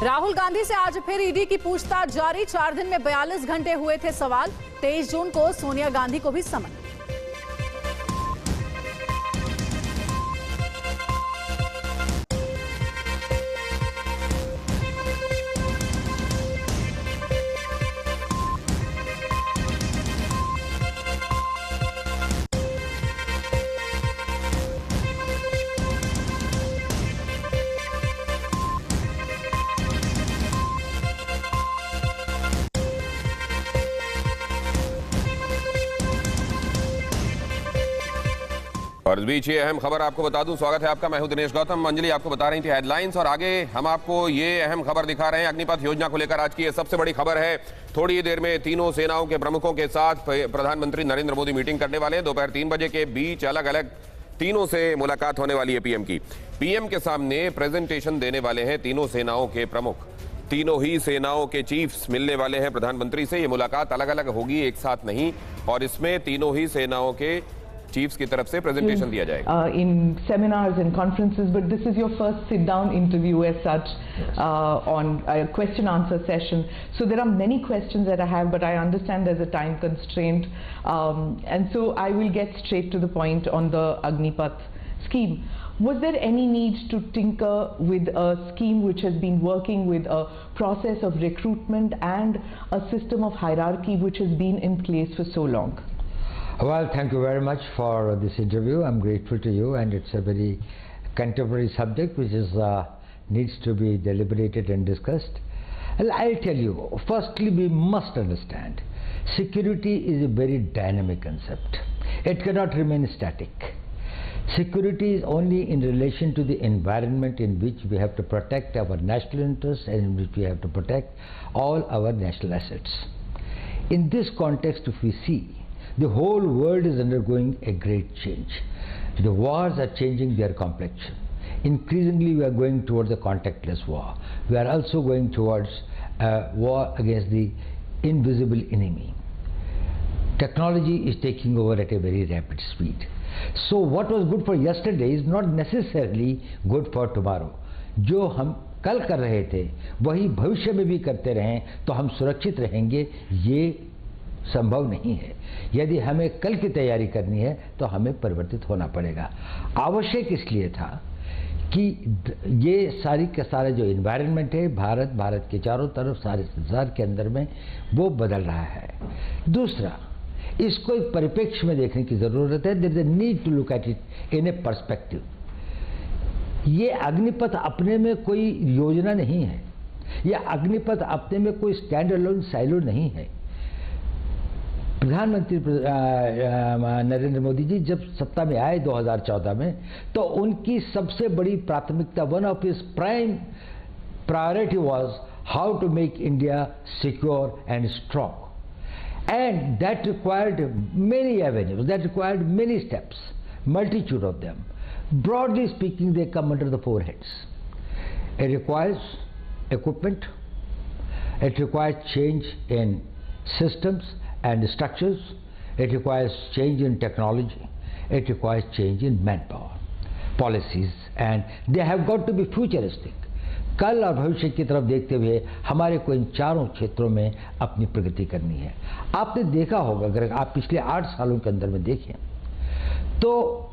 राहुल गांधी से आज फिर ईडी की पूछताछ जारी। 4 दिन में 42 घंटे हुए थे सवाल। 23 जून को सोनिया गांधी को भी समन। और इस बीच ये अहम खबर आपको बता दूं, स्वागत है आपका, मैं हूं दिनेश गौतम। अंजलि आपको बता रही थी हेडलाइंस और आगे हम आपको ये अहम खबर दिखा रहे हैं। अग्निपथ योजना को लेकर आज की ये सबसे बड़ी खबर है। थोड़ी ही देर में तीनों सेनाओं के प्रमुखों के साथ प्रधानमंत्री नरेंद्र मोदी मीटिंग करने वाले हैं। दोपहर 3 बजे के बीच अलग अलग तीनों से मुलाकात होने वाली है पीएम की। पीएम के सामने प्रेजेंटेशन देने वाले हैं तीनों सेनाओं के प्रमुख। तीनों ही सेनाओं के चीफ्स मिलने वाले हैं प्रधानमंत्री से। ये मुलाकात अलग अलग होगी, एक साथ नहीं, और इसमें तीनों ही सेनाओं के चीफ्स की तरफ से प्रेजेंटेशन दिया जाएगा। In seminars and conferences, but this is your first sit-down interview as such on a question-answer session. So there are many questions that I have, but I understand there's a time constraint, and so I will get straight to the point on the Agneepath scheme. Was there any need to tinker with a scheme which has been working with a process of recruitment and a system of hierarchy which has been in place for so long? Well, thank you very much for this interview. I'm grateful to you, and it's a very contemporary subject which is needs to be deliberated and discussed. Well, I'll tell you, firstly we must understand security is a very dynamic concept. It cannot remain static. Security is only in relation to the environment in which we have to protect our national interests and in which we have to protect all our national assets. In this context, if we see, the whole world is undergoing a great change. The wars are changing their complexion. Increasingly we are going towards a contactless war. We are also going towards a war against the invisible enemy. Technology is taking over at a very rapid speed. So what was good for yesterday is not necessarily good for tomorrow. जो हम कल कर रहे थे वही भविष्य में भी करते रहें तो हम सुरक्षित रहेंगे, ये संभव नहीं है। यदि हमें कल की तैयारी करनी है तो हमें परिवर्तित होना पड़ेगा। आवश्यक इसलिए था कि ये सारी का सारा जो एनवायरनमेंट है भारत के चारों तरफ सारे संसार के अंदर में वो बदल रहा है। दूसरा, इसको एक परिप्रेक्ष्य में देखने की जरूरत है। There is a need to look at it in a perspective. ये अग्निपथ अपने में कोई योजना नहीं है, यह अग्निपथ अपने में कोई स्टैंड अलोन साइलो नहीं है। प्रधानमंत्री नरेंद्र मोदी जी जब सत्ता में आए 2014 में, तो उनकी सबसे बड़ी प्राथमिकता, one of his prime priority was how to make India secure and strong, and that required many avenues, that required many steps, multitude of them. Broadly speaking, they come under the 4 heads. It requires equipment, it requires change in systems and structures, it requires change in technology, it requires change in manpower, policies, and they have got to be futuristic. कल और भविष्य की तरफ देखते हुए हमारे को इन चारों क्षेत्रों में अपनी प्रगति करनी है। आपने देखा होगा, अगर आप पिछले 8 सालों के अंदर में देखें तो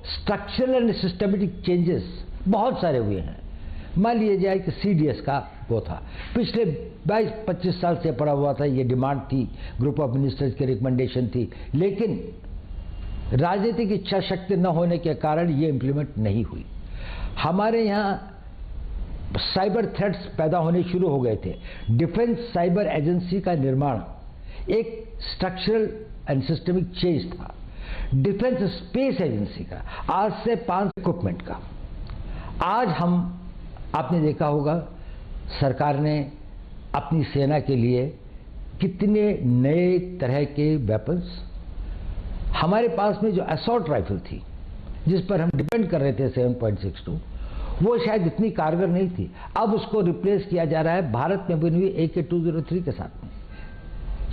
स्ट्रक्चरल एंड सिस्टमेटिक चेंजेस बहुत सारे हुए हैं। मान लिया जाए कि सीडीएस का वो था, पिछले 22-25 साल से पड़ा हुआ था, ये डिमांड थी, ग्रुप ऑफ मिनिस्टर्स की रिकमेंडेशन थी, लेकिन राजनीतिक इच्छा शक्ति न होने के कारण ये इम्प्लीमेंट नहीं हुई। हमारे यहाँ साइबर थ्रेट्स पैदा होने शुरू हो गए थे। डिफेंस साइबर एजेंसी का निर्माण एक स्ट्रक्चरल एंड सिस्टमिक चेंज था। डिफेंस स्पेस एजेंसी का आज से 5 इक्विपमेंट का। आज हम, आपने देखा होगा, सरकार ने अपनी सेना के लिए कितने नए तरह के वेपन्स, हमारे पास में जो असॉल्ट राइफल थी जिस पर हम डिपेंड कर रहे थे 7.62, वो शायद इतनी कारगर नहीं थी, अब उसको रिप्लेस किया जा रहा है भारत में बनी हुई AK-203 के साथ में।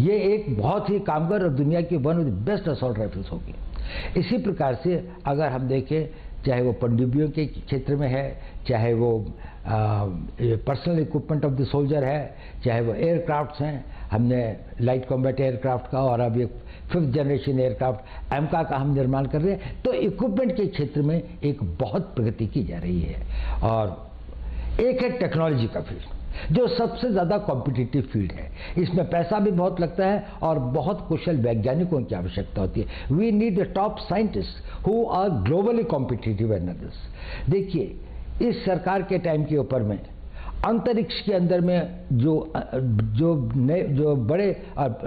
ये एक बहुत ही कामगार और दुनिया की one of the best assault rifles होगी। इसी प्रकार से अगर हम देखें, चाहे वो पनडुब्बियों के क्षेत्र में है, चाहे वो personal equipment of the soldier है, चाहे वो एयरक्राफ्ट्स हैं, हमने लाइट कॉम्बैट एयरक्राफ्ट का और अब एक 5th जनरेशन एयरक्राफ्ट एमका का हम निर्माण कर रहे हैं। तो इक्विपमेंट के क्षेत्र में एक बहुत प्रगति की जा रही है। और एक है टेक्नोलॉजी का फील्ड, जो सबसे ज़्यादा कॉम्पिटिटिव फील्ड है। इसमें पैसा भी बहुत लगता है और बहुत कुशल वैज्ञानिकों की आवश्यकता होती है। We need the top scientist who are globally competitive and others. देखिए, इस सरकार के टाइम के ऊपर में अंतरिक्ष के अंदर में जो बड़े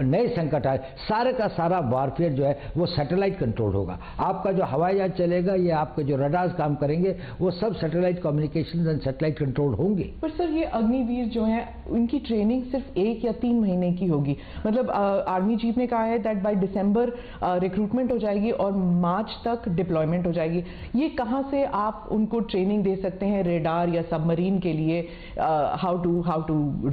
नए संकट आए, सारे का सारा वारफेयर जो है वो सैटेलाइट कंट्रोल होगा। आपका जो हवाई जहाज चलेगा या आपके जो रडार्स काम करेंगे वो सब satellite communication and satellite control होंगे। पर सर, ये अग्निवीर जो है उनकी ट्रेनिंग सिर्फ 1 या 3 महीने की होगी। मतलब आर्मी चीफ ने कहा है दैट बाय दिसंबर रिक्रूटमेंट हो जाएगी और मार्च तक डिप्लॉयमेंट हो जाएगी। ये कहाँ से आप उनको ट्रेनिंग दे सकते हैं रेडार या सबमरीन के लिए? how to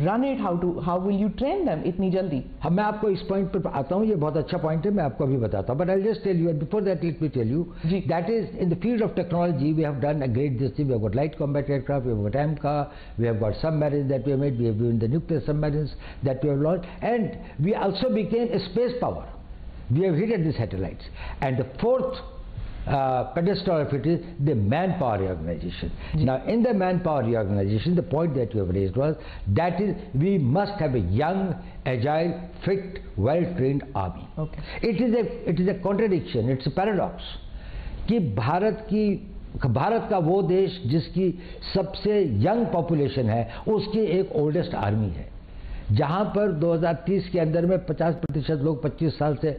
run it, how will you train them इतनी जल्दी? मैं आपको इस पॉइंट पर आता हूँ, ये बहुत अच्छा पॉइंट है, मैं आपको अभी बताता हूँ। But I just tell you, before that let me tell you that is in the field of technology we have done a great this thing. We have got light combat aircraft, we have got AMCA, we have got submarines that we have made, we have given the nuclear submarines that we have launched, and we also became a space power. We have hit the satellites. And the 4th pedestal of it is the manpower reorganization. Now, in the manpower reorganization, the point that you have raised was that is we must have a young, agile, fit, well-trained army. Okay. It is a contradiction. It's a paradox. कि भारत का वो देश जिसकी सबसे young population है, उसकी एक oldest army है। जहां पर 2030 के अंदर में 50% लोग 25 साल से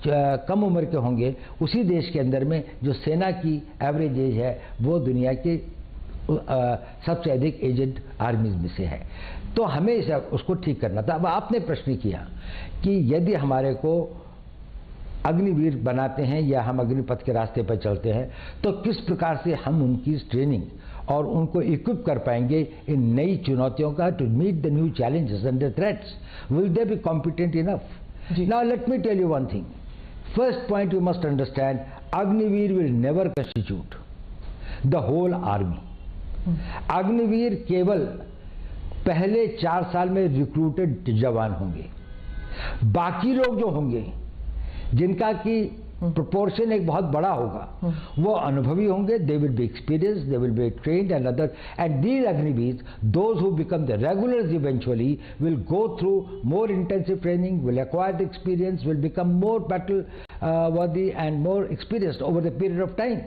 कम उम्र के होंगे, उसी देश के अंदर में जो सेना की एवरेज एज है वो दुनिया के सबसे अधिक एजेड आर्मीज में से है। तो हमें उसको ठीक करना था। अब आपने प्रश्न किया कि यदि हमारे को अग्निवीर बनाते हैं या हम अग्निपथ के रास्ते पर चलते हैं तो किस प्रकार से हम उनकी ट्रेनिंग और उनको इक्विप कर पाएंगे इन नई चुनौतियों का, to meet the new challenges and the threats. Will they be competent enough? Now let me tell you one thing. First point you must understand, Agniveer will never constitute the whole army. Agniveer केवल पहले 4 साल में recruited जवान होंगे. बाकी लोग जो होंगे जिनका की proportion एक बहुत बड़ा होगा, वो अनुभवी होंगे. They will be experienced, they will be trained and other, and these Agniveers, those who become the regulars eventually, will go through more intensive training, will acquire the experience, will become more battle worthy and more experienced over the period of time.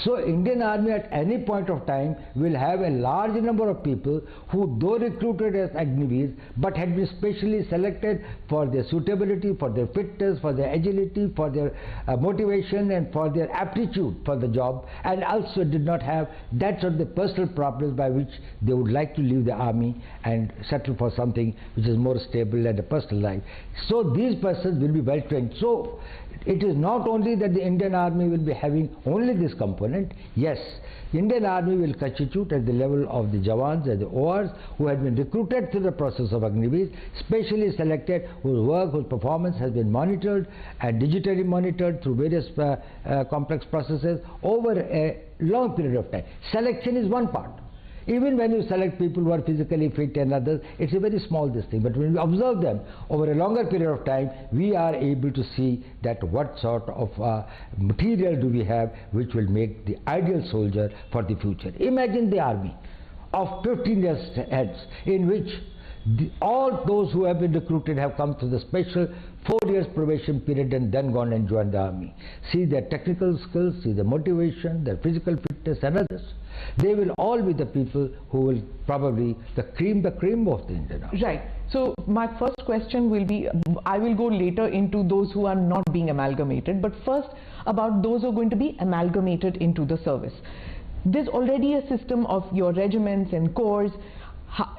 So Indian Army at any point of time will have a large number of people who, though recruited as Agniveers, but had been specially selected for their suitability, for their fitness, for their agility, for their motivation and for their aptitude for the job, and also did not have that sort of the personal problems by which they would like to leave the army and settle for something which is more stable and a personal life. So these persons will be well trained. So it is not only that the Indian Army will be having only this component. Yes, Indian Army will constitute at the level of the Jawans and the ORs who have been recruited through the process of Agniveer, specially selected, whose work, whose performance has been monitored and digitally monitored through various complex processes over a long period of time. Selection is one part. Even when you select people who are physically fit and others, it's a very small thing. But when we observe them over a longer period of time, we are able to see that what sort of material do we have which will make the ideal soldier for the future. Imagine the army of 15 years hence, in which all those who have been recruited have come through the special 4 years probation period and then gone and joined the army. See their technical skills, see their motivation, their physical fitness and others. They will all be the people who will probably the cream of the Indian Army. Right. So my first question will be, I will go later into those who are not being amalgamated, but first about those who are going to be amalgamated into the service. There's already a system of your regiments and corps.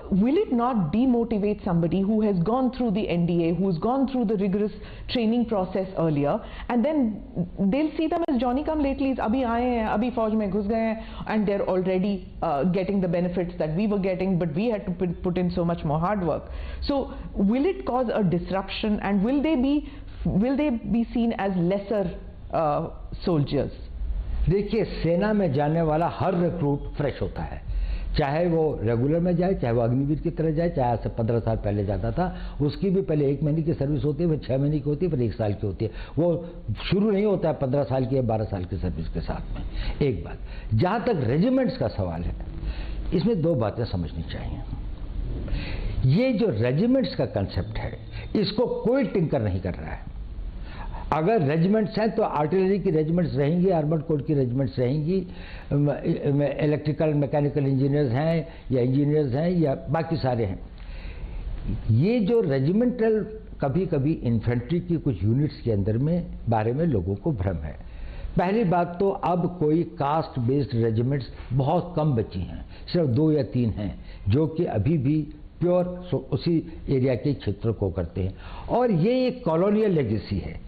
Will it not demotivate somebody who has gone through the NDA, who's gone through the rigorous training process earlier, and then they'll see them as Johnny come latelys, abhi aaye hain, abhi fauj mein ghus gaye hain, and they're already getting the benefits that we were getting, but we had to put in so much more hard work. So will it cause a disruption, and will they be seen as lesser soldiers? देखिए, सेना में जाने वाला हर recruit fresh होता है, चाहे वो regular में जाए, चाहे वो अग्निवीर की तरह जाए, चाहे आज से 15 साल पहले जाता था, उसकी भी पहले 1 महीने की सर्विस होती है, फिर 6 महीने की होती है, फिर 1 साल की होती है। वो शुरू नहीं होता है 15 साल की या 12 साल की सर्विस के साथ में। एक बात, जहाँ तक रेजिमेंट्स का सवाल है, इसमें 2 बातें समझनी चाहिए। ये जो रेजिमेंट्स का कंसेप्ट है, इसको कोई टिंकर नहीं कर रहा है। अगर रेजिमेंट्स हैं तो आर्टिलरी की रेजिमेंट्स रहेंगी, आर्मर्ड कोर की रेजिमेंट्स रहेंगी, इलेक्ट्रिकल मैकेनिकल इंजीनियर्स हैं या इंजीनियर्स हैं या बाकी सारे हैं। ये जो रेजिमेंटल, कभी कभी इन्फेंट्री की कुछ यूनिट्स के अंदर में बारे में लोगों को भ्रम है। पहली बात तो अब कोई कास्ट बेस्ड रेजिमेंट्स बहुत कम बची हैं, सिर्फ 2 या 3 हैं जो कि अभी भी प्योर उसी एरिया के क्षेत्र को करते हैं। और ये एक कॉलोनियल लेगेसी है।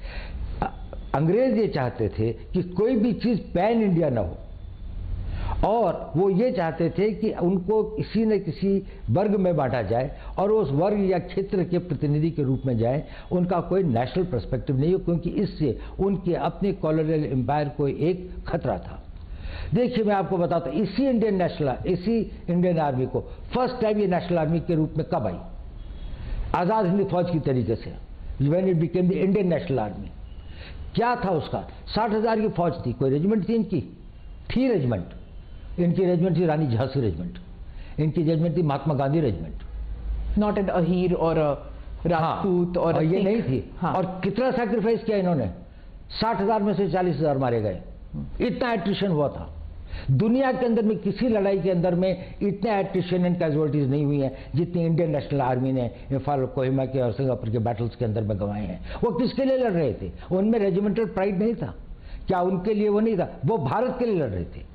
अंग्रेज ये चाहते थे कि कोई भी चीज़ पैन इंडिया ना हो, और वो ये चाहते थे कि उनको किसी न किसी वर्ग में बांटा जाए और उस वर्ग या क्षेत्र के प्रतिनिधि के रूप में जाए। उनका कोई नेशनल पर्सपेक्टिव नहीं हो, क्योंकि इससे उनके अपने कॉलोनियल एम्पायर को एक खतरा था। देखिए, मैं आपको बताता हूँ, इसी इंडियन आर्मी को फर्स्ट टाइम ये नेशनल आर्मी के रूप में कब आई? आज़ाद हिंद फौज की तरीके से, when it became the Indian national army. क्या था उसका? 60,000 की फौज थी। कोई रेजिमेंट थी इनकी? थी रेजिमेंट। इनकी रेजिमेंट थी रानी झांसी रेजिमेंट, इनकी रेजिमेंट थी Mahatma Gandhi regiment. Not an Ahir और राजपूत और ये नहीं थी। हाँ। और कितना सैक्रिफाइस किया इन्होंने? 60,000 में से 40,000 मारे गए। इतना एट्रिशन हुआ था। दुनिया के अंदर में किसी लड़ाई के अंदर में इतने एट्रिशन एंड कैजुअलिटीज नहीं हुई हैं जितनी इंडियन नेशनल आर्मी ने इम्फाल, कोहिमा के और सिंगापुर के बैटल्स के अंदर में गंवाए हैं। वो किसके लिए लड़ रहे थे? उनमें रेजिमेंटल प्राइड नहीं था क्या? उनके लिए वो नहीं था, वो भारत के लिए लड़ रहे थे।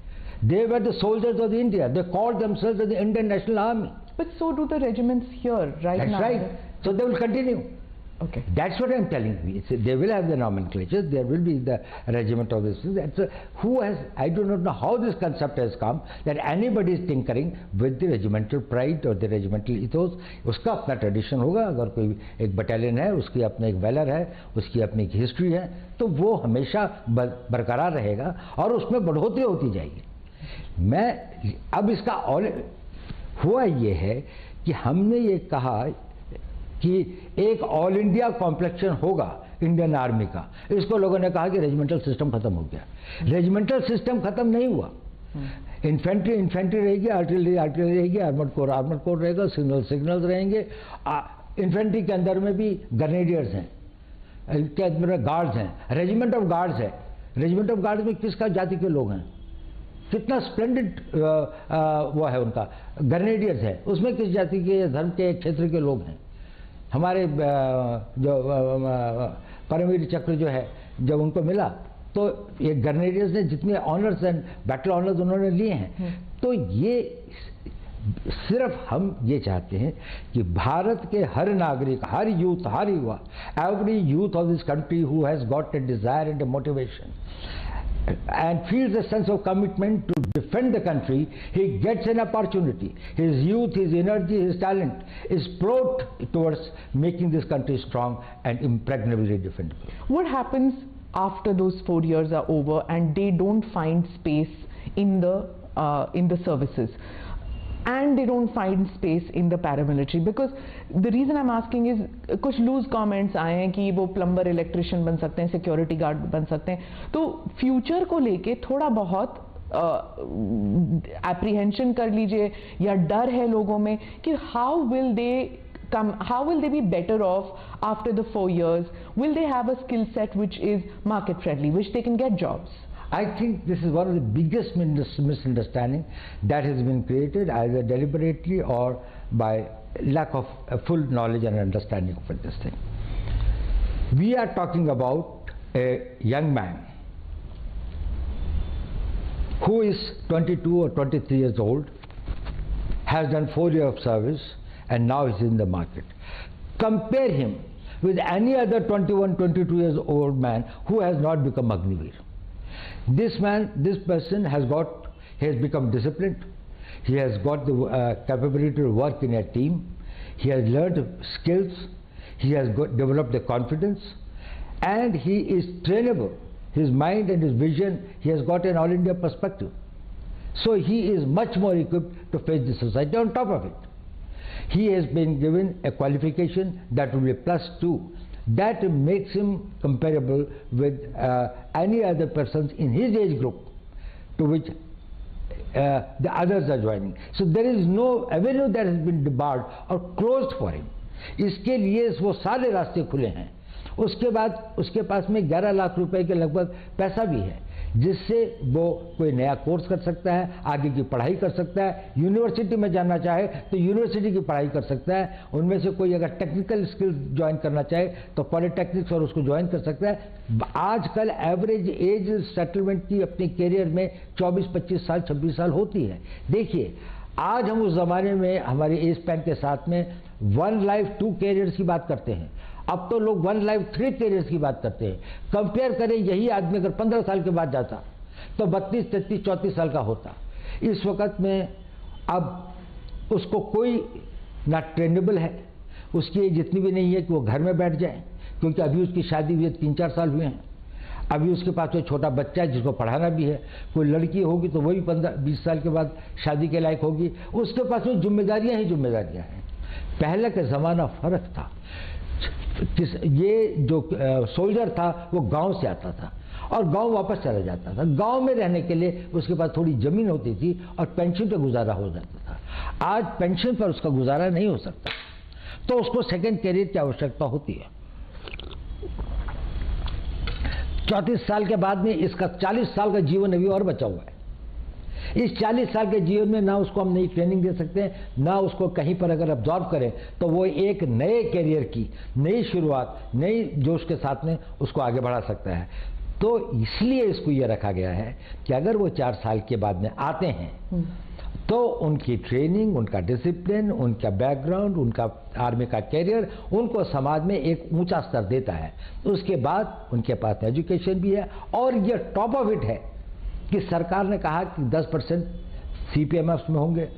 They were the soldiers of India. They called themselves the Indian National Army. But so do the regiments here, right? That's now. right. So they will continue. Okay. That's what I'm telling you. They will have the nomenclature. There will be the regiment of this. I do not know how this concept has come that anybody is tinkering with the regimental pride or the regimental ethos. उसका अपना tradition होगा। अगर कोई एक battalion है, उसकी अपना एक वैलर है, उसकी अपनी एक हिस्ट्री है, तो वो हमेशा बरकरार रहेगा और उसमें बढ़ोतरी होती जाएगी। अब इसका और हुआ ये है कि हमने ये कहा कि एक ऑल इंडिया कॉम्प्लेक्शन होगा इंडियन आर्मी का। इसको लोगों ने कहा कि रेजिमेंटल सिस्टम खत्म हो गया। रेजिमेंटल सिस्टम खत्म नहीं हुआ। इन्फेंट्री रहेगी, आर्टिलरी रहेगी, आर्मर्ड कोर रहेगा, सिग्नल्स रहेंगे। इन्फेंट्री के अंदर में भी ग्रेनेडियर्स हैं, के अंदर में गार्ड्स हैं, रेजिमेंट ऑफ गार्ड्स है। रेजिमेंट ऑफ गार्ड्स में किसका जाति के लोग हैं? कितना स्प्लेंडेड वो है उनका। ग्रेनेडियर्स है, उसमें किस जाति के, धर्म के, क्षेत्र के लोग हैं? हमारे जो परमवीर चक्र जो है, जब उनको मिला तो ये ग्रेनेडियर्स ने जितने ऑनर्स एंड बैटल ऑनर्स उन्होंने लिए हैं। तो ये सिर्फ हम ये चाहते हैं कि भारत के हर नागरिक, हर यूथ, हर युवा, every youth of this country who has got a desire and a motivation and feels a sense of commitment to defend the country, he gets an opportunity. His youth, his energy, his talent is brought towards making this country strong and impregnably defendable. What happens after those 4 years are over and they don't find space in the services? And they don't find space in the paramilitary? Because the reason I'm asking is कुछ loose comments आए हैं कि वो plumber, electrician बन सकते हैं, security guard बन सकते हैं। तो फ्यूचर को लेके थोड़ा बहुत एप्रीहेंशन कर लीजिए या डर है लोगों में कि how will they be better off after the 4 years? Will they have a skill set which is market friendly, which they can get jobs? I think this is one of the biggest misunderstanding that has been created either deliberately or by lack of full knowledge and understanding of this thing. We are talking about a young man who is 22 or 23 years old, has done 4 years of service and now is in the market. Compare him with any other 21, 22 years old man who has not become Agniveer. This person has become disciplined. He has got the capability to work in a team. He has learned skills. He has developed the confidence, and he is trainable. His mind and his vision, he has got an all India perspective. So he is much more equipped to face the society. On top of it, he has been given a qualification that will be +2. That makes him comparable with any other persons in his age group to which the others are joining. So there is no avenue that has been debarred or closed for him. इसके लिए वो सारे रास्ते खुले हैं। उसके बाद उसके पास में 11 लाख रुपए के लगभग पैसा भी है, जिससे वो कोई नया कोर्स कर सकता है, आगे की पढ़ाई कर सकता है, यूनिवर्सिटी में जाना चाहे तो यूनिवर्सिटी की पढ़ाई कर सकता है। उनमें से कोई अगर टेक्निकल स्किल्स ज्वाइन करना चाहे तो पॉलिटेक्निक्स और उसको ज्वाइन कर सकता है। आजकल एवरेज एज सेटलमेंट की अपने करियर में 24-25 साल 26 साल होती है। देखिए, आज हम उस जमाने में हमारे एज स्पैन के साथ में 1 लाइफ 2 कैरियर्स की बात करते हैं। अब तो लोग 1 लाइफ 3 कैरियर्स की बात करते हैं। कंपेयर करें, यही आदमी अगर 15 साल के बाद जाता तो 32, 33, 34 साल का होता। इस वक्त में अब उसको कोई ना ट्रेनेबल है, उसकी एज इतनी भी नहीं है कि वो घर में बैठ जाए, क्योंकि अभी उसकी शादी हुई 3-4 साल हुए हैं। अभी उसके पास कोई छोटा बच्चा है जिसको पढ़ाना भी है। कोई लड़की होगी तो वही 15-20 साल के बाद शादी के लायक होगी। उसके पास में जिम्मेदारियां ही जिम्मेदारियां हैं। पहले का ज़माना फ़र्क था। ये जो सोल्जर था वो गांव से आता था और गांव वापस चला जाता था। गांव में रहने के लिए उसके पास थोड़ी ज़मीन होती थी और पेंशन पर गुजारा हो जाता था। आज पेंशन पर उसका गुजारा नहीं हो सकता, तो उसको सेकंड कैरियर की आवश्यकता होती है। 34 साल के बाद में इसका 40 साल का जीवन अभी और बचा हुआ है। इस 40 साल के जीवन में ना उसको हम नई ट्रेनिंग दे सकते हैं, ना उसको कहीं पर अगर अब्जॉर्व करें तो वो एक नए कैरियर की नई शुरुआत, नई जोश के साथ में उसको आगे बढ़ा सकता है। तो इसलिए इसको ये रखा गया है कि अगर वो 4 साल के बाद में आते हैं तो उनकी ट्रेनिंग, उनका डिसिप्लिन, उनका बैकग्राउंड, उनका आर्मी का कैरियर उनको समाज में एक ऊंचा स्तर देता है। उसके बाद उनके पास एजुकेशन भी है, और ये टॉप ऑफ इट है कि सरकार ने कहा कि 10% CPMF में होंगे।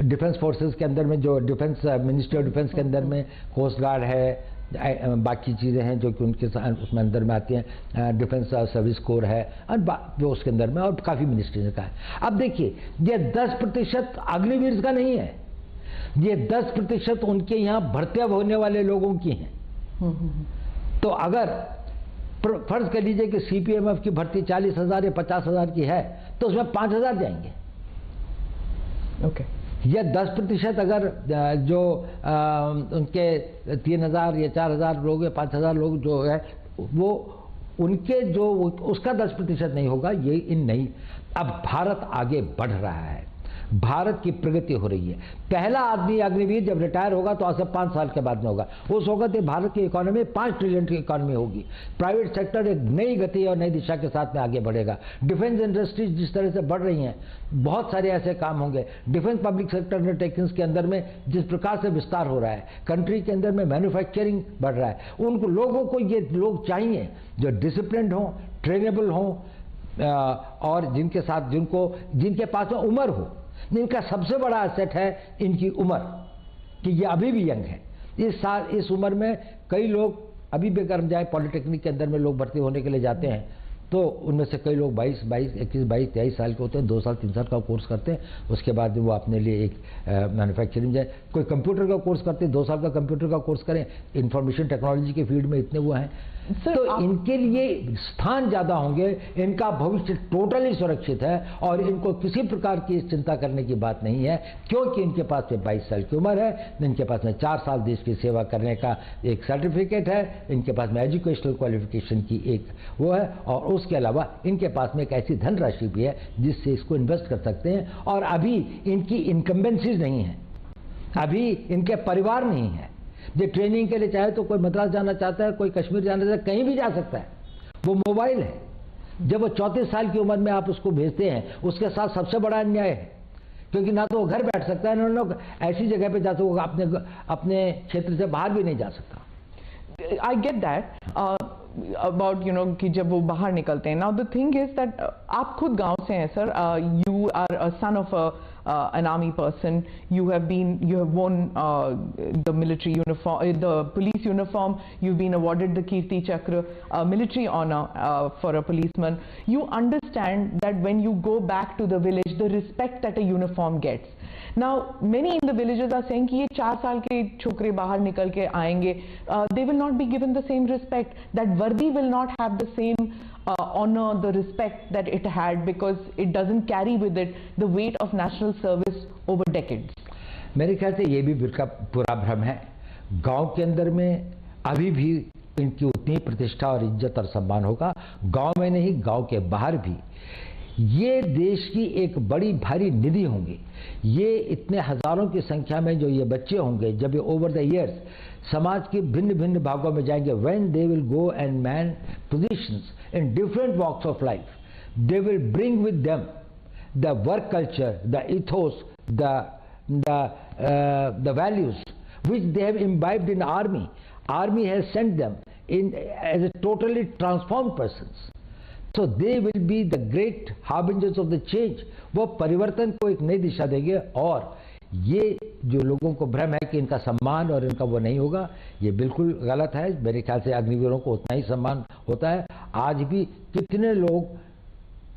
डिफेंस फोर्सेस के अंदर में, जो डिफेंस मिनिस्ट्री ऑफ डिफेंस के अंदर में कोस्ट गार्ड है, बाकी चीज़ें हैं जो कि उनके उसमें अंदर में आती हैं, डिफेंस सर्विस कोर है और जो उसके अंदर में, और काफ़ी मिनिस्ट्रीज का है। अब देखिए, ये 10% अग्निवीर का नहीं है, ये 10% उनके यहाँ भर्तियाँ होने वाले लोगों की हैं। तो अगर फर्ज कर लीजिए कि CPMF की भर्ती 40,000 या 50,000 की है तो उसमें 5,000 जाएंगे। ओके, या 10% अगर जो उनके 3,000 या 4,000 लोग या 5,000 लोग जो है वो उनके जो उसका 10% नहीं होगा। ये इन नहीं। अब भारत आगे बढ़ रहा है, भारत की प्रगति हो रही है। पहला आदमी अग्निवीर जब रिटायर होगा तो आज से 5 साल के बाद में होगा। उस वक्त भारत की इकोनॉमी 5 ट्रिलियन की इकोनॉमी होगी। प्राइवेट सेक्टर एक नई गति और नई दिशा के साथ में आगे बढ़ेगा। डिफेंस इंडस्ट्रीज जिस तरह से बढ़ रही हैं, बहुत सारे ऐसे काम होंगे। डिफेंस पब्लिक सेक्टर अंडरटेकिंग्स के अंदर में जिस प्रकार से विस्तार हो रहा है, कंट्री के अंदर में मैन्युफैक्चरिंग बढ़ रहा है। उनको लोगों को ये लोग चाहिए जो डिसिप्लिन्ड हों, ट्रेनेबल हों, और जिनके साथ जिनके पास में उम्र हो। इनका सबसे बड़ा एसेट है इनकी उम्र, कि ये अभी भी यंग है। इस उम्र में कई लोग अभी भी अगर जाए पॉलिटेक्निक के अंदर में लोग भर्ती होने के लिए जाते हैं तो उनमें से कई लोग 21, 23 साल के होते हैं, 2 साल 3 साल का कोर्स करते हैं। उसके बाद वो अपने लिए एक मैन्युफैक्चरिंग जाए। कोई कंप्यूटर का कोर्स करते हैं, 2 साल का कंप्यूटर का कोर्स करें। इंफॉर्मेशन टेक्नोलॉजी के फील्ड में इतने वो हैं, तो इनके लिए स्थान ज़्यादा होंगे। इनका भविष्य टोटली सुरक्षित है और इनको किसी प्रकार की चिंता करने की बात नहीं है, क्योंकि इनके पास में 22 साल की उम्र है, इनके पास में 4 साल देश की सेवा करने का एक सर्टिफिकेट है, इनके पास में एजुकेशनल क्वालिफिकेशन की एक वो है, और उसके अलावा इनके पास में एक ऐसी धनराशि भी है जिससे इसको इन्वेस्ट कर सकते हैं। और अभी इनकी इनकम्बेंसीज नहीं है, अभी इनके परिवार नहीं है। जो ट्रेनिंग के लिए चाहे तो कोई मद्रास जाना चाहता है, कोई कश्मीर जाना चाहता है, कहीं भी जा सकता है। वो मोबाइल है। जब वो 34 साल की उम्र में आप उसको भेजते हैं, उसके साथ सबसे बड़ा अन्याय है, क्योंकि ना तो वो घर बैठ सकता है, ना लोग ऐसी जगह पे जा सकते, वो अपने क्षेत्र से बाहर भी नहीं जा सकता। I get that about कि जब वो बाहर निकलते हैं। Now the thing is that आप खुद गांव से हैं sir, you are a son of an army person. You have worn the military uniform, the police uniform. You've been awarded the Kirti Chakra, military honor for a policeman. You understand that when you go back to the village, the respect that a uniform gets. Now, many in the villages are saying कि ये 4 साल के छोकरे बाहर निकल के आएंगे, they will not be given the same respect. That vardi will not have the same honor, the respect that it had, because it doesn't carry with it the weight of national service over decades. मेरे ख्याल से ये भी पूरा भ्रम है. गांव के अंदर में अभी भी इनकी उतनी प्रतिष्ठा और इज्जत और सम्मान होगा, गांव में नहीं, गांव के बाहर भी. ये देश की एक बड़ी भारी निधि होंगी. ये इतने हजारों की संख्या में जो ये बच्चे होंगे, जब ये ओवर द इयर्स समाज के भिन्न भिन्न भागों में जाएंगे, when they will go and man positions in different walks of life, they will bring with them the work culture, the ethos, the values which they have imbibed in army. Army has sent them in as a totally transformed persons. So they will be the great harbingers of the change. वो परिवर्तन को एक नई दिशा देंगे. और ये जो लोगों को भ्रम है कि इनका सम्मान और इनका वो नहीं होगा, ये बिल्कुल गलत है. मेरे ख्याल से अग्निवीरों को उतना ही सम्मान होता है. आज भी कितने लोग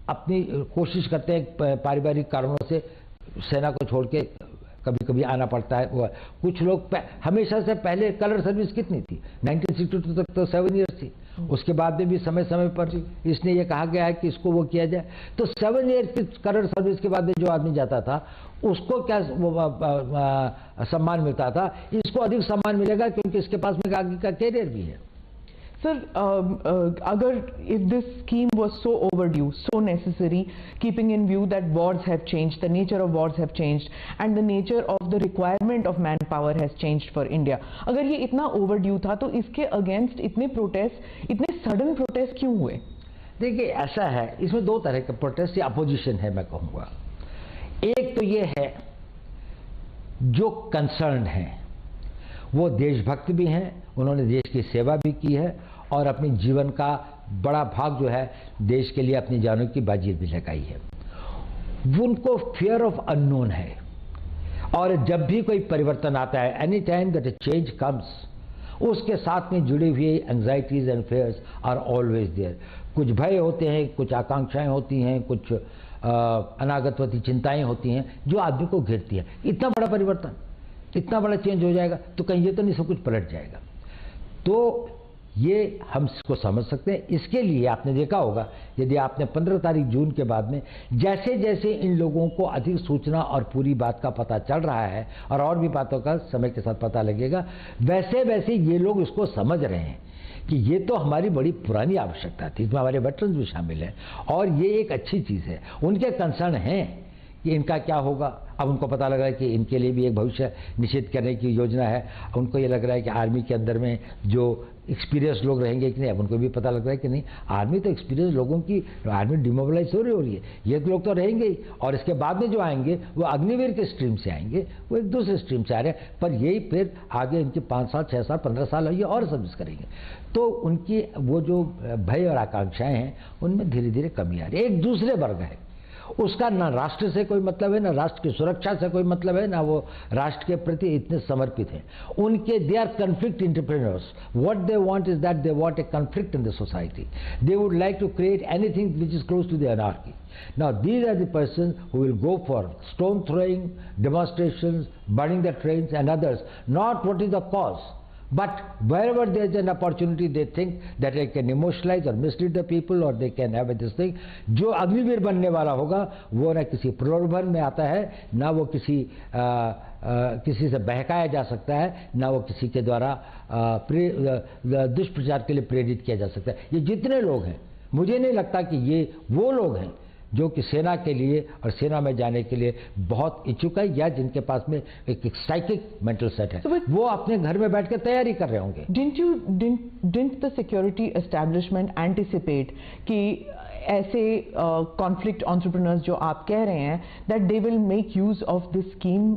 अपनी कोशिश करते हैं पारिवारिक कारणों से सेना को छोड़ के कभी कभी आना पड़ता है. कुछ लोग हमेशा से पहले कलर सर्विस कितनी थी, 1962 तक तो 7 ईयर्स थी. उसके बाद में भी समय समय पर इसने ये कहा गया है कि इसको वो किया जाए. तो 7 ईयर्स की कलर सर्विस के बाद में जो आदमी जाता था उसको क्या वो सम्मान मिलता था, इसको अधिक सम्मान मिलेगा क्योंकि इसके पास में आगे का कैरियर भी है. Sir, if this scheme was so overdue, so necessary, keeping in view that wars have changed, the nature of wars have changed, and the nature of the requirement of manpower has changed for India, अगर ये इतना overdue था तो इसके against इतने protest, इतने sudden protest क्यों हुए? देखिए ऐसा है, इसमें 2 तरह के प्रोटेस्ट या अपोजिशन है मैं कहूँगा. एक तो ये है जो कंसर्न है, वो देशभक्त भी हैं, उन्होंने देश की सेवा भी की है और अपने जीवन का बड़ा भाग जो है देश के लिए अपनी जानों की बाजी भी लगाई है. उनको फियर ऑफ अननोन है. और जब भी कोई परिवर्तन आता है, any time that a change comes, उसके साथ में जुड़ी हुई anxieties and fears are always there. कुछ भय होते हैं, कुछ आकांक्षाएं होती हैं, कुछ अनागतवती चिंताएं होती हैं जो आदमी को घेरती है. इतना बड़ा परिवर्तन, इतना बड़ा चेंज हो जाएगा तो कहीं ये तो नहीं सब कुछ पलट जाएगा. तो ये हम इसको समझ सकते हैं. इसके लिए आपने देखा होगा, यदि आपने 15 तारीख जून के बाद में जैसे जैसे इन लोगों को अधिक सूचना और पूरी बात का पता चल रहा है और भी बातों का समय के साथ पता लगेगा, वैसे वैसे ये लोग इसको समझ रहे हैं कि ये तो हमारी बड़ी पुरानी आवश्यकता थी. इसमें हमारे वेटरन्स भी शामिल हैं और ये एक अच्छी चीज़ है. उनके कंसर्न हैं कि इनका क्या होगा. अब उनको पता लग रहा है कि इनके लिए भी एक भविष्य निश्चित करने की योजना है. उनको ये लग रहा है कि आर्मी के अंदर में जो एक्सपीरियंस लोग रहेंगे कि नहीं. अब उनको भी पता लग रहा है कि नहीं, आर्मी तो एक्सपीरियंस लोगों की, आर्मी डिमोबिलाइज हो रही है. ये लोग तो रहेंगे ही और इसके बाद में जो आएंगे वो अग्निवीर के स्ट्रीम से आएंगे, वो एक दूसरे स्ट्रीम से आ रहे हैं. पर यही फिर आगे इनके 5 साल 6 साल 15 साल ये और सर्विस करेंगे. तो उनकी वो जो भय और आकांक्षाएं हैं उनमें धीरे धीरे कमी आ रही है. एक दूसरे वर्ग है, उसका ना राष्ट्र से कोई मतलब है, ना राष्ट्र की सुरक्षा से कोई मतलब है, ना वो राष्ट्र के प्रति इतने समर्पित हैं. उनके they are conflict entrepreneurs. What they want is that they want a conflict in the society. They would like to create anything which is close to the anarchy. Now these are the persons who will go for stone throwing, demonstrations, burning the trains and others, not what is the cause. But wherever there is an opportunity, they think that they can emotionalize or mislead the people, or they can have this thing. जो अग्निवीर बनने वाला होगा वो ना किसी प्रलोभन में आता है, ना वो किसी से बहकाया जा सकता है, ना वो किसी के द्वारा दुष्प्रचार के लिए प्रेरित किया जा सकता है. ये जितने लोग हैं, मुझे नहीं लगता कि ये वो लोग हैं जो कि सेना के लिए और सेना में जाने के लिए बहुत इच्छुक है या जिनके पास में एक साइकिक मेंटल सेट है. वो अपने घर में बैठ कर तैयारी कर रहे होंगे. Didn't the security establishment anticipate कि ऐसे conflict entrepreneurs जो आप कह रहे हैं that they will make use of this scheme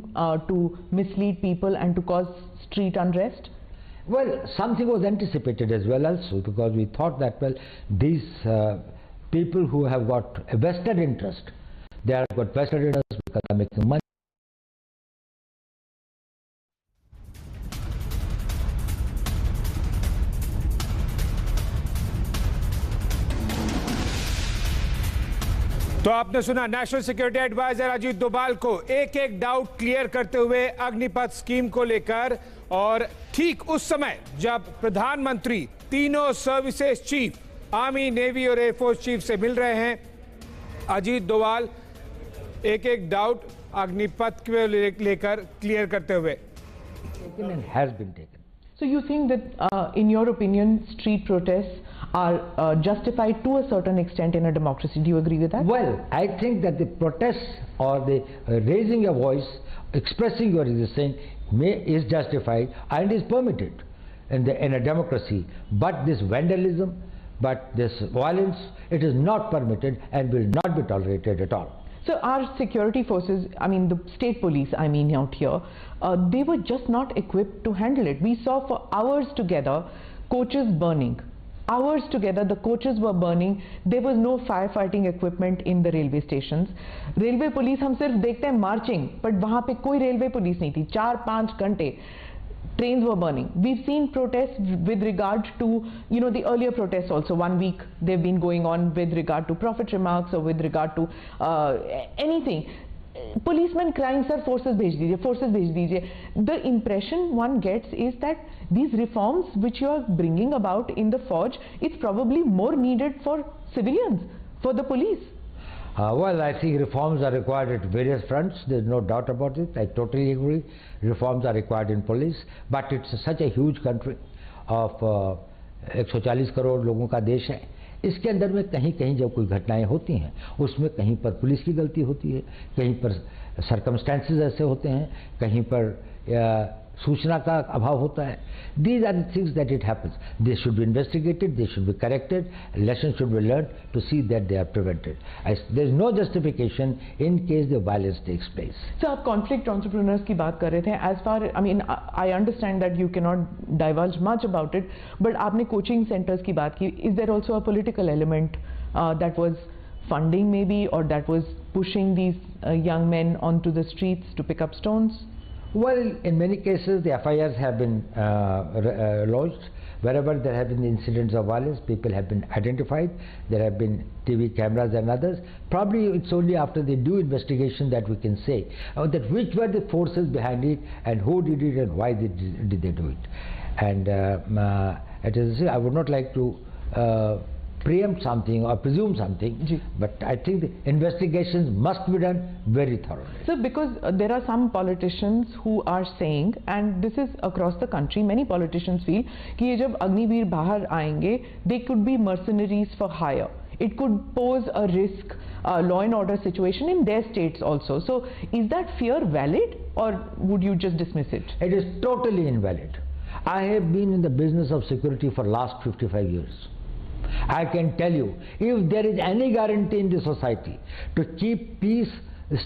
to mislead people and to cause street unrest? Well, something was anticipated as well also, because we thought that, well, these people who have got a vested interest, they have got vested interest because they are making money. तो आपने सुना national security advisor Ajit Doval को एक एक doubt clear करते हुए Agnipath scheme को लेकर, और ठीक उस समय जब प्रधानमंत्री तीनों सर्विसेज चीफ, आर्मी, नेवी और एयरफोर्स चीफ से मिल रहे हैं, अजीत डोभाल एक एक डाउट अग्निपथ को लेकर क्लियर करते हुए। So you think that, in your opinion, street protests are justified to a certain extent in a democracy? Do you agree with that? Well, I think that the protests or the raising your voice, expressing your resistance is justified and is permitted in a democracy. But this vandalism, but this violence, it is not permitted and will not be tolerated at all. So our security forces, I mean the state police, I mean out here, they were just not equipped to handle it. We saw for hours together coaches burning. Hours together the coaches were burning. There was no firefighting equipment in the railway stations. Railway police हम सिर्फ देखते हैं marching, but वहाँ पे कोई railway police नहीं थी. 4-5 घंटे trains were burning. We've seen protests with regard to, you know, the earlier protests also. 1 week they've been going on with regard to prophet remarks or with regard to anything. Policemen crying, sir, forces भेज दीजिए, forces भेज दीजिए. The impression one gets is that these reforms which you are bringing about in the forge, it's probably more needed for civilians, for the police. Well, I think reforms are required at various fronts. There's no doubt about it. I totally agree. Reforms are required in police, but it's such a huge country of 140 crore लोगों का देश है. इसके अंदर में कहीं कहीं जब कोई घटनाएं होती हैं, उसमें कहीं पर पुलिस की गलती होती है, कहीं पर सर्कमस्टेंसेस ऐसे होते हैं, कहीं पर सूचना का अभाव होता है. These are the things that it happens. They should be investigated, they should be corrected, lessons should be learned to see that they are prevented. There is no justification in case the violence takes place. So आप conflict entrepreneurs की बात कर रहे थे. As far, I mean, I understand that you cannot divulge much about it, but आपने coaching centers की बात की. Is there also a political element that was funding maybe, or that was pushing these young men onto the streets to pick up stones? Well, in many cases the FIRs have been lodged. Wherever there have been incidents of violence, people have been identified. There have been TV cameras and others. Probably it's only after the due investigation that we can say that which were the forces behind it and who did it and why did they do it. And I would not like to preempt something or presume something, but I think the investigations must be done very thoroughly. So because there are some politicians who are saying, and this is across the country, many politicians feel कि ये जब अग्निवीर बाहर आएंगे, they could be mercenaries for hire. It could pose a risk, law and order situation in their states also. So is that fear valid, or would you just dismiss it? It is totally invalid. I have been in the business of security for last 55 years. I can tell you, if there is any guarantee in the society to keep peace,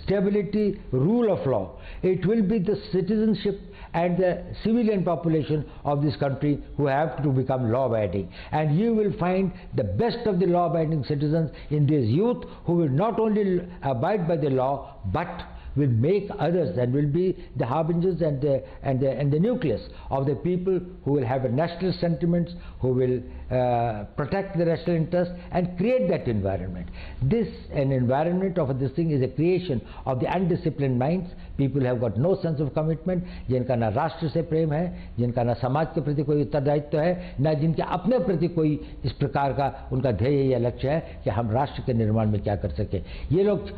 stability, rule of law, it will be the citizenship and the civilian population of this country who have to become law-abiding. And you will find the best of the law-abiding citizens in this youth who will not only abide by the law, but will make others and will be the harbingers and the nucleus of the people who will have a national sentiments, who will protect the national interest and create that environment. An environment of this thing is a creation of the undisciplined minds. People have got no sense of commitment, जिनका ना राष्ट्र से प्रेम है, जिनका ना समाज के प्रति कोई उत्तरदायित्व है, ना जिनके अपने प्रति कोई इस प्रकार का उनका ध्येय या लक्ष्य है कि हम राष्ट्र के निर्माण में क्या कर सके. ये लोग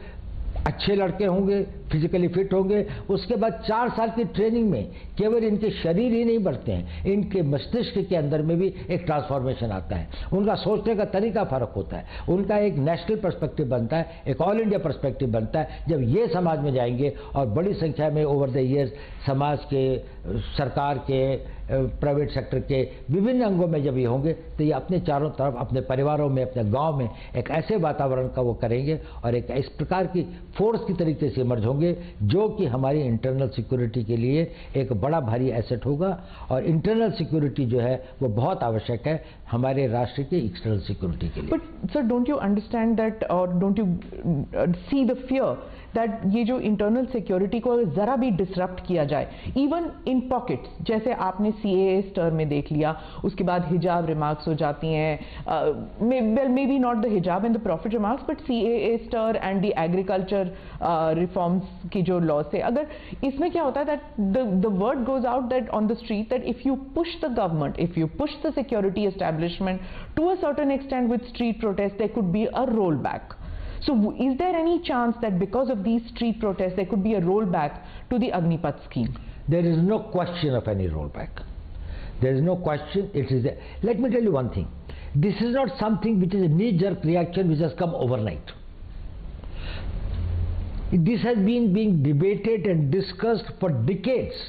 अच्छे लड़के होंगे, फिजिकली फिट होंगे, उसके बाद 4 साल की ट्रेनिंग में केवल इनके शरीर ही नहीं बढ़ते हैं, इनके मस्तिष्क के अंदर में भी एक ट्रांसफॉर्मेशन आता है. उनका सोचने का तरीका फर्क होता है, उनका एक नेशनल पर्सपेक्टिव बनता है, एक ऑल इंडिया पर्सपेक्टिव बनता है. जब ये समाज में जाएंगे और बड़ी संख्या में ओवर द ईयर्स समाज के, सरकार के, प्राइवेट सेक्टर के विभिन्न अंगों में जब ये होंगे, तो ये अपने चारों तरफ, अपने परिवारों में, अपने गांव में एक ऐसे वातावरण का वो करेंगे और एक इस प्रकार की फोर्स की तरीके से इमर्ज होंगे, जो कि हमारी इंटरनल सिक्योरिटी के लिए एक बड़ा भारी एसेट होगा। और इंटरनल सिक्योरिटी जो है वो बहुत आवश्यक है हमारे राष्ट्र की एक्सटर्नल सिक्योरिटी के लिए। But sir, don't you understand that और don't you see the fear that ये जो इंटरनल सिक्योरिटी को जरा भी डिसरप्ट किया जाए, इवन इन पॉकेट्स, जैसे आपने CAA स्टर में देख लिया, उसके बाद हिजाब रिमार्क्स हो जाती हैं, well maybe not the hijab and the profit remarks, but CAA स्टर एंड द एग्रीकल्चर रिफॉर्म्स की जो लॉ से, अगर इसमें क्या होता है that the word goes out that on the street that if you push the government, if you push the security establishment to a certain extent with street protest, there could be a roll back. So is there any chance that because of these street protests there could be a rollback to the Agneepath scheme? There is no question of any rollback. There is no question. It is. Let me tell you one thing. This is not something which is a knee-jerk reaction which has come overnight. This has been being debated and discussed for decades.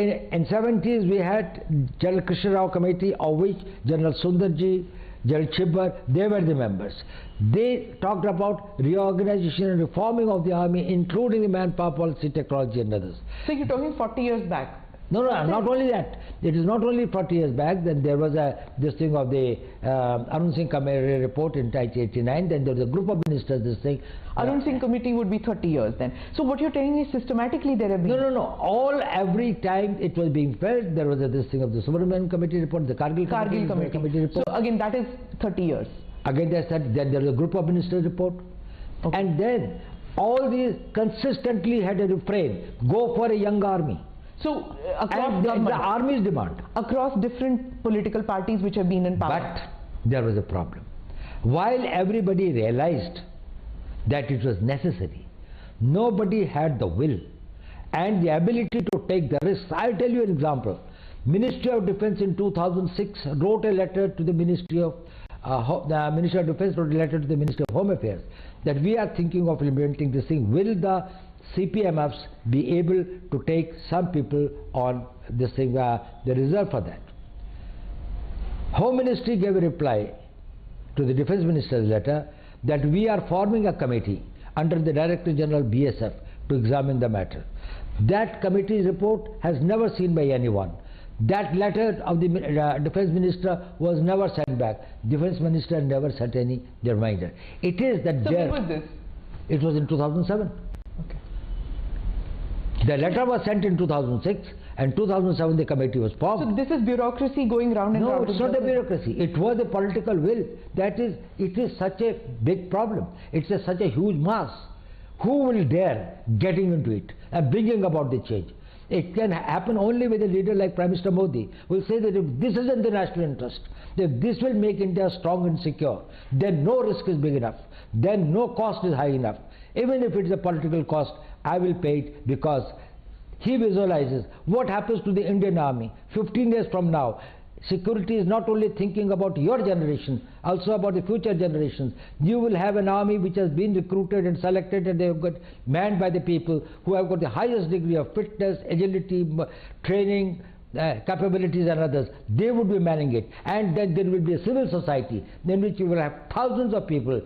In 70s we had General Krishna Rao Committee, of which General Sundarji, General Chibbar, they were the members. They talked about reorganization and reforming of the army, including the manpower policy, technology and others. So you're talking 40 years back? No, not only that. It is not only 40 years back. Then there was this thing of the Arun Singh Committee report in 1989. Then there was a group of ministers. This thing. Arun Singh Committee would be 30 years then. So what you're telling me is systematically there have been. No. Every time it was being felt, there was this thing of the Subramanian Committee report, the Kargil Committee report. So again, that is 30 years. Again, then there was a group of ministers report, okay. And then all these consistently had a refrain: go for a young army. So across the army's demand, across different political parties which have been in power. But there was a problem. While everybody realized that it was necessary, nobody had the will and the ability to take the risks. I'll tell you an example. Ministry of Defense in 2006 wrote a letter to the Ministry of Defense wrote a letter to the Ministry of Home Affairs that we are thinking of implementing this thing. Will the CPMFs be able to take some people on this thing, the reserve for that? Home Ministry gave a reply to the Defense Minister's letter that we are forming a committee under the Director General BSF to examine the matter. That committee's report has never seen by anyone. That letter of the Defense Minister was never sent back. Defense Minister never sent any reminder. It is that so when was this? It was in 2007. Okay. The letter was sent in 2006, and 2007 the committee was formed. So this is bureaucracy going round and round. No, it's not a bureaucracy. It was a political will. That is, it is such a big problem. It's such a huge mass. Who will dare getting into it and bringing about the change? It can happen only with a leader like Prime Minister Modi, who will say that if this is in the national interest, if this will make India strong and secure, then no risk is big enough, then no cost is high enough. Even if it's a political cost, I will pay it, because he visualizes what happens to the Indian army 15 years from now. Security is not only thinking about your generation, also about the future generations. You will have an army which has been recruited and selected, and they have got manned by the people who have got the highest degree of fitness, agility, training, capabilities and others. They would be manning it, and then there will be a civil society in which you will have thousands of people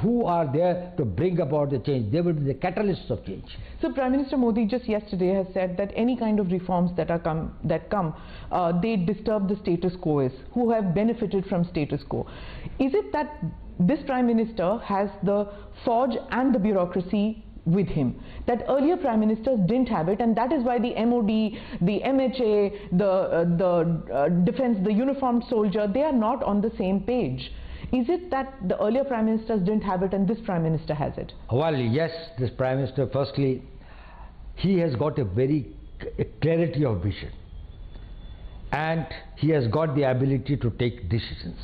who are there to bring about the change. They will be the catalysts of change. So Prime Minister Modi just yesterday has said that any kind of reforms that come, they disturb the status quo, who have benefited from status quo. Is it that this Prime Minister has the forge and the bureaucracy with him, that earlier Prime Ministers didn't have it, and that is why the MOD, the MHA, the defense, the uniformed soldier, they are not on the same page? Is it that the earlier Prime Ministers didn't have it and this Prime Minister has it? Well, yes, this Prime Minister, firstly, he has got a very clarity of vision, and he has got the ability to take decisions.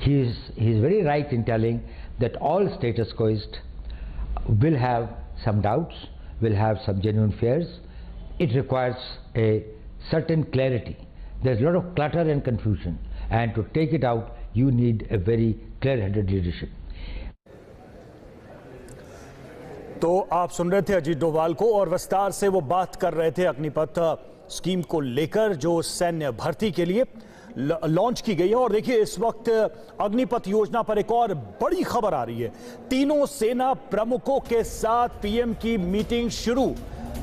He is very right in telling that all status quoists will have some doubts, will have some genuine fears. It requires a certain clarity. There's a lot of clutter and confusion, and to take it out, you need a very clear-headed leadership. तो आप सुन रहे थे अजीत डोभाल को, और विस्तार से वो बात कर रहे थे अग्निपथ स्कीम को लेकर, जो सैन्य भर्ती के लिए लॉन्च की गई है। और देखिए इस वक्त अग्निपथ योजना पर एक और बड़ी खबर आ रही है। तीनों सेना प्रमुखों के साथ पीएम की मीटिंग शुरू।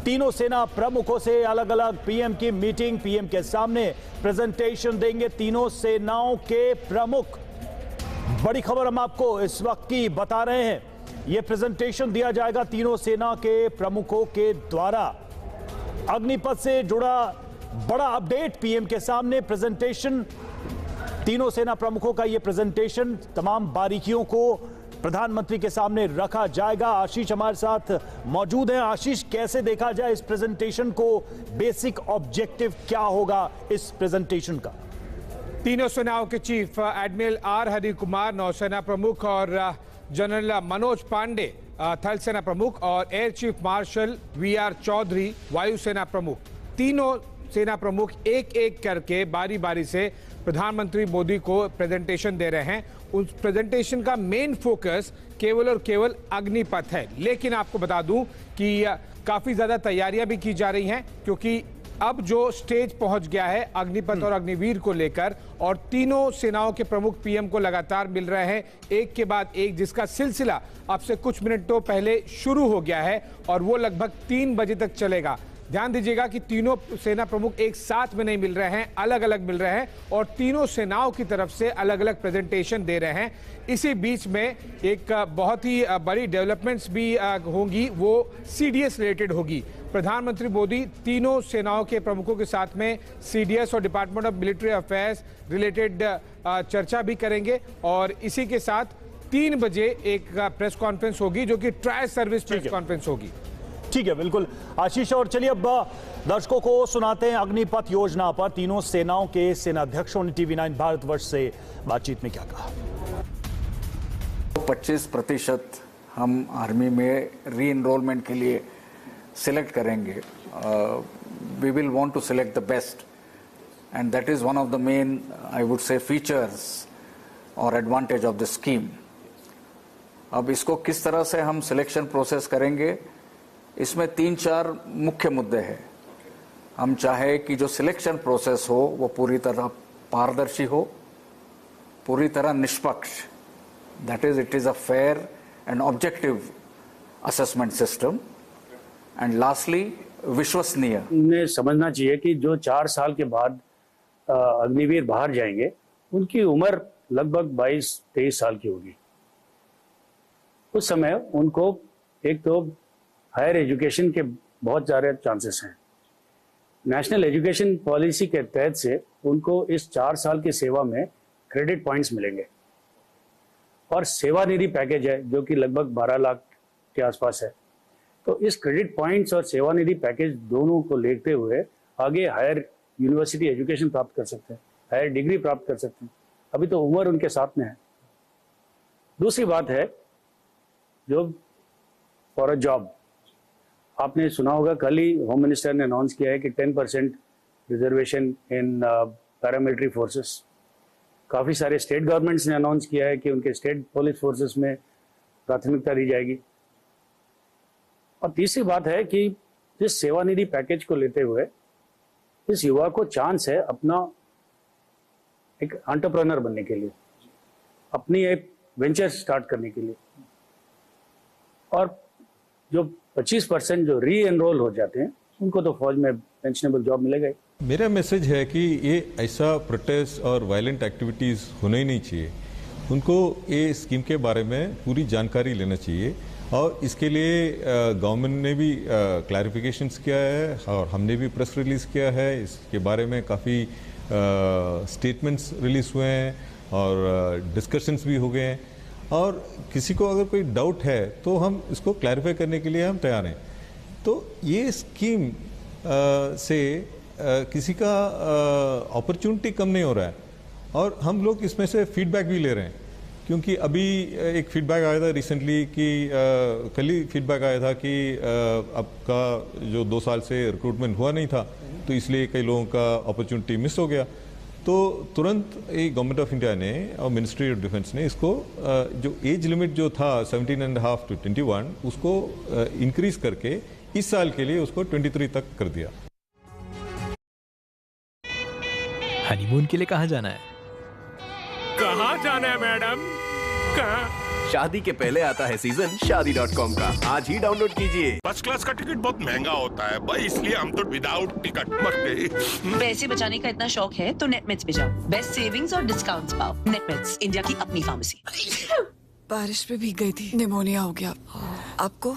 तीनों सेना प्रमुखों से अलग अलग पीएम की मीटिंग, पीएम के सामने प्रेजेंटेशन देंगे तीनों सेनाओं के प्रमुख। बड़ी खबर हम आपको इस वक्त की बता रहे हैं। यह प्रेजेंटेशन दिया जाएगा तीनों सेना के प्रमुखों के द्वारा। अग्निपथ से जुड़ा बड़ा अपडेट पीएम के सामने प्रेजेंटेशन, तीनों सेना प्रमुखों का यह प्रेजेंटेशन, तमाम बारीकियों को प्रधानमंत्री के सामने रखा जाएगा। आशीष हमारे साथ मौजूद हैं। आशीष, कैसे देखा जाए इस प्रेजेंटेशन को? बेसिक ऑब्जेक्टिव क्या होगा इस प्रेजेंटेशन का? तीनों सेनाओं के chief admiral R Hari Kumar, नौसेना प्रमुख, और जनरल मनोज पांडे थल सेना प्रमुख, और air chief marshal V R Chaudhari वायुसेना प्रमुख, तीनों सेना प्रमुख एक एक करके बारी बारी से प्रधानमंत्री मोदी को प्रेजेंटेशन दे रहे हैं। उस प्रेजेंटेशन का मेन फोकस केवल और केवल अग्निपथ है। लेकिन आपको बता दूं कि काफी ज्यादा तैयारियां भी की जा रही हैं, क्योंकि अब जो स्टेज पहुंच गया है अग्निपथ और अग्निवीर को लेकर, और तीनों सेनाओं के प्रमुख पीएम को लगातार मिल रहे हैं एक के बाद एक, जिसका सिलसिला अब से कुछ मिनटों पहले शुरू हो गया है और वो लगभग 3 बजे तक चलेगा। ध्यान दीजिएगा कि तीनों सेना प्रमुख एक साथ में नहीं मिल रहे हैं, अलग अलग मिल रहे हैं और तीनों सेनाओं की तरफ से अलग अलग प्रेजेंटेशन दे रहे हैं। इसी बीच में एक बहुत ही बड़ी डेवलपमेंट्स भी होंगी, वो सीडीएस रिलेटेड होगी। प्रधानमंत्री मोदी तीनों सेनाओं के प्रमुखों के साथ में सीडीएस और department of military affairs related चर्चा भी करेंगे, और इसी के साथ 3 बजे एक प्रेस कॉन्फ्रेंस होगी, जो कि ट्राई सर्विस प्रेस कॉन्फ्रेंस होगी। ठीक है, बिल्कुल आशीष। और चलिए अब दर्शकों को सुनाते हैं अग्निपथ योजना पर तीनों सेनाओं के सेनाध्यक्षों ने TV9 भारतवर्ष से बातचीत में क्या कहा। 25% हम आर्मी में री एनरोलमेंट के लिए सिलेक्ट करेंगे। We will want to select the best, and that is one of the main, I would say, features और एडवांटेज ऑफ द स्कीम। अब इसको किस तरह से हम सिलेक्शन प्रोसेस करेंगे, इसमें 3-4 मुख्य मुद्दे हैं। हम चाहे कि जो सिलेक्शन प्रोसेस हो वो पूरी तरह पारदर्शी हो, पूरी तरह निष्पक्ष, that is it is a fair and objective assessment system, and lastly विश्वसनीय। उन्हें समझना चाहिए कि जो 4 साल के बाद अग्निवीर बाहर जाएंगे उनकी उम्र लगभग 22-23 साल की होगी। उस समय उनको एक तो हायर एजुकेशन के बहुत ज़्यादा चांसेस हैं। नेशनल एजुकेशन पॉलिसी के तहत से उनको इस 4 साल की सेवा में क्रेडिट पॉइंट्स मिलेंगे, और सेवानिधि पैकेज है जो कि लगभग 12 लाख के आसपास है। तो इस क्रेडिट पॉइंट्स और सेवानिधि पैकेज दोनों को लेते हुए आगे हायर यूनिवर्सिटी एजुकेशन प्राप्त कर सकते हैं, हायर डिग्री प्राप्त कर सकते हैं। अभी तो उम्र उनके साथ में है। दूसरी बात है जो फॉर अ जॉब, आपने सुना होगा कल ही होम मिनिस्टर ने अनाउंस किया है कि 10% रिजर्वेशन इन पैरामिलिट्री फोर्सेस। काफ़ी सारे स्टेट गवर्नमेंट्स ने अनाउंस किया है कि उनके स्टेट पुलिस फोर्सेस में प्राथमिकता दी जाएगी। और तीसरी बात है कि इस सेवानिधि पैकेज को लेते हुए इस युवा को चांस है अपना एक एंटरप्रेन्योर बनने के लिए, अपनी एक वेंचर स्टार्ट करने के लिए। और जो 25% जो री एनरोल हो जाते हैं उनको तो फौज में पेंशनेबल जॉब मिलेगा ही। मेरा मैसेज है कि ये ऐसा प्रोटेस्ट और वायलेंट एक्टिविटीज़ होना ही नहीं चाहिए। उनको ये स्कीम के बारे में पूरी जानकारी लेना चाहिए, और इसके लिए गवर्नमेंट ने भी क्लैरिफिकेशंस किया है और हमने भी प्रेस रिलीज़ किया है। इसके बारे में काफ़ी स्टेटमेंट्स रिलीज़ हुए हैं और डिस्कशंस भी हो गए हैं, और किसी को अगर कोई डाउट है तो हम इसको क्लैरिफाई करने के लिए हम तैयार हैं। तो ये स्कीम से किसी का अपॉर्चुनिटी कम नहीं हो रहा है, और हम लोग इसमें से फीडबैक भी ले रहे हैं। क्योंकि अभी एक फीडबैक आया था रिसेंटली कि कल ही फीडबैक आया था कि आपका जो 2 साल से रिक्रूटमेंट हुआ नहीं था, तो इसलिए कई लोगों का अपॉर्चुनिटी मिस हो गया। तो तुरंत गवर्नमेंट ऑफ इंडिया ने और मिनिस्ट्री ऑफ डिफेंस ने इसको जो एज लिमिट जो था 17.5 to 21 उसको इंक्रीज करके इस साल के लिए उसको 23 तक कर दिया। हनीमून के लिए कहाँ जाना है? कहाँ जाना है मैडम? कहाँ? शादी के पहले आता है सीजन शादी.com का। आज ही डाउनलोड कीजिए। फर्स्ट क्लास का टिकट बहुत महंगा होता है भाई, इसलिए हम तो विदाउट टिकट मर गए। पैसे बचाने का इतना शौक है तो नेटमेट्स में जाओ। बेस्ट सेविंग्स और डिस्काउंट्स पाओ। नेटमेट्स, इंडिया की अपनी फार्मेसी। बारिश में भीग गई थी, निमोनिया हो गया। आपको